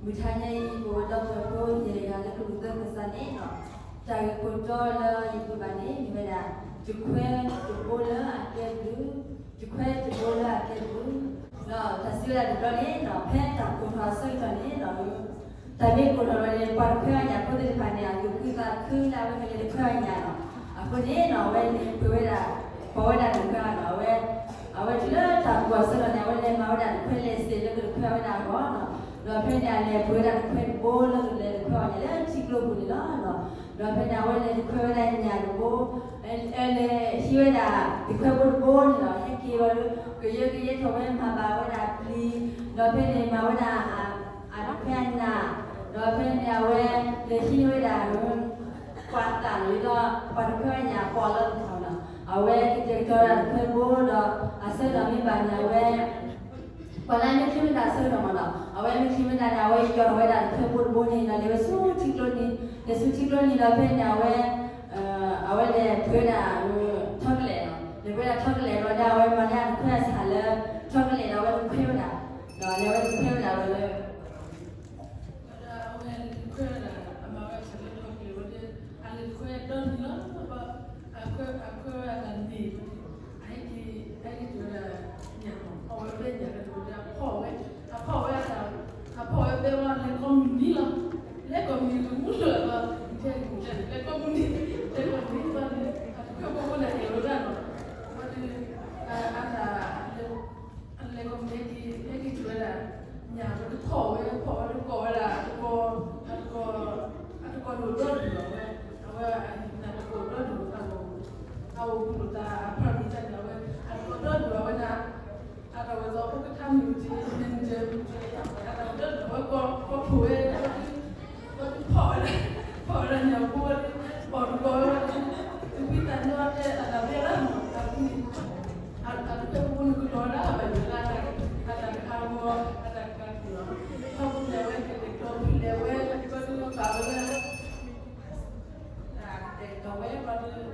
Misalnya ibu dokter pun dia yang keluar ke sana no, cari kontrol ibu bani, mana cukup lah akhir dulu, cukup lah akhir dulu. No, hasilnya dulu ni no, pen tak kontrol sekali ni no, tapi kontrol ni perkara pun dari mana aku kita lah bagaimana perkara no, aku ni no, ni bawa perkara no, awal juga tak kuasa no, awal ni mau dah perkara sih, lalu perkara no. เราเพื่อนเนี่ยเพื่อนเพื่อนโบแล้วเลยเพื่อนเนี่ยชิคลูบุลีแล้วเนาะเราเพื่อนเนี่ยวันเลยเพื่อนเนี่ยโบชีวิตอ่ะที่เพื่อนโบเนาะให้กี่วันก็เยอะทว่ามาบ่าวน่ะพลีเราเพื่อนเนี่ยมาวันน่ะเพื่อนน่ะเราเพื่อนเนี่ยวันเลยชีวิตอ่ะกวาดต่างเลยก็ปันเพื่อนเนี่ยพอแล้วเขาเนาะเอาไว้ที่จะเจอเพื่อนโบเนาะอาศัยเราไม่บานเนี่ยวันKalau ni cuma dah seru mana, awal ni cuma dah awal jual awal dah kebun boni, nak lepas suci klon ni dah pen awal dah pen coklat, lepas coklat dah awal mana pen salah coklat awal pen dah lepas pen dah awal. Awal pen dah, awal salah coklat, awal pen dah ni lah, aku akan di, I jual ni, awal pen dah. พ่อไว้แต่ว่าเล็กก็มีละเล็กก็มีรู้เลยว่าเช่นเล็กก็มีว่าเขาบอกว่าเดี๋ยวได้เนาะว่าที่เล็กก็มีที่ช่วยละอย่างที่พ่อไว้ทุกคนละทุกคนดูด้วยหรอเอาไว้ทุกคนด้วยดูเอาดูตาพระมิจฉาเอาไว้ทุกคนด้วยดูเอาไว้นะada waktu aku ketemu di menjem ada waktu aku puwe waktu pola yang buat tapi tanda ada bela ada pun keluar apa juga ada kamu ada kamu lewe lewe itu kamu lewe baru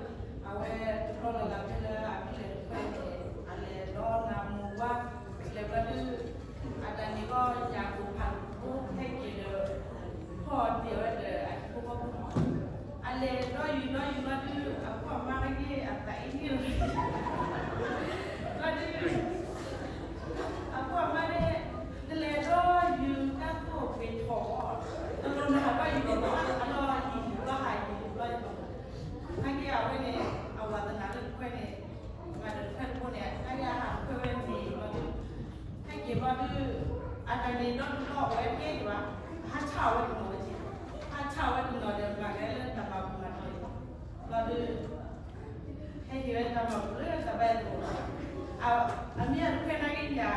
awal kalau lagiว่าแล้วก็อาจารย์นี้ก็อยากดูพันผู้ให้เกียรติพ่อเดียวเลยพวกอะไรน้อยอยู่มาดูพ่อมาเมื่อกี้แต่อีนี่ก็ดูพ่อมาเนี่ยเลยก็อยู่กับพวกเป็นพ่อตอนนั้นก็อยู่กับพ่อแล้วก็หายอยู่ก็อยู่ให้เกี่ยวไปเนี่ยเอาวัฒนธรรมไปเนี่ยมาดูท่านพวกเนี่ยให้ยาหาเพื่อนดีให้เก็บว่าดื้ออาจารย์นี่น้องก็ไว้เพี้ยนว่าถ้าเช่าไว้ตรงไหนจริงถ้าเช่าไว้ตรงไหนเดี๋ยวมาได้เรื่องตะบาบุมาเลยว่าดื้อให้เยอะตะบาบุเรื่องตะแบบตัวเอาอันนี้ลูกแค่นักกินยา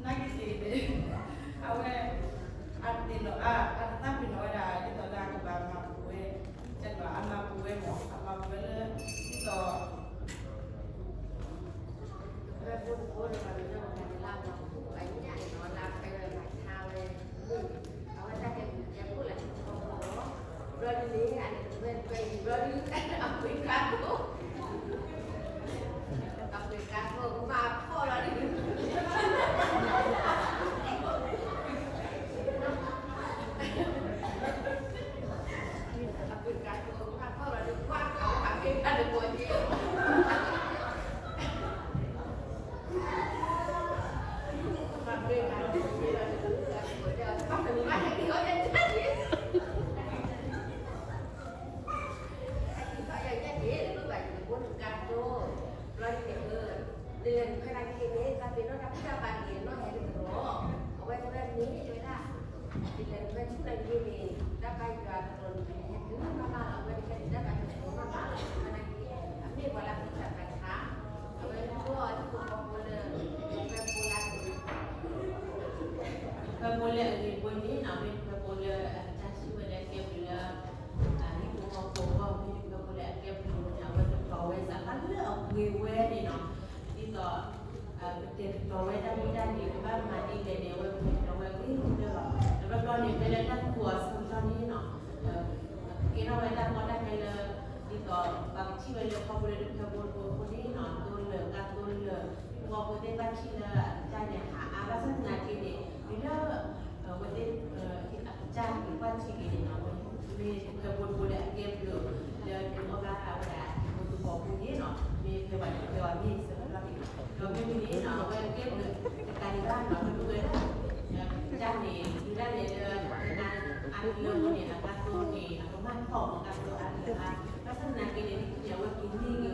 นักกินสีเลยเอาไว้อันนี้เนาะอันตั้งเป็นน้อยได้ที่ต่อได้กับบางมาปุ้ยจัดว่าอันมาปุ้ยหมออันมาปุ้ยเลยที่ต่อพูดมาเรื่องการเล่าเราไอ้เนี่ยนอนรับไปเลยหลายเท้าเลยเอาไว้ถ้าแกพูดอะไรโอ้โหรถนี้อันนี้เป็นรถนี้เอาไปการโก้เอาไปการโก้มาพ่อเราดิเอาไปการโก้มาพ่อเราดิว่าเขาทำเองกันหรือเปล่าboleh ni nak boleh casi pada ke bila ni mau bawa ni juga boleh ke punya waktu kawai sakan le we ni no itu betul kawai dah mudah ni kan mati le we kawai ni mudah lepas tu ni bila tak puas macam ni no kira we dah mudah kalau itu bagi ciwe le kau boleh kau ni no tu le kan tu le kau boleh baca le jangan apa sahaja ni bila vấn đề trang cái quan trị thì nó về cái buồn để game được nhưng mà là một tụ bỏ cũng như nó về cái bản cái bản gì sẽ là gì rồi cái gì nó về game được cái ra nó cũng được trang thì ra để ăn lương thì là các cô thì nó mang khổ các cô ăn được nó thân là cái đấy nhiều cái kinh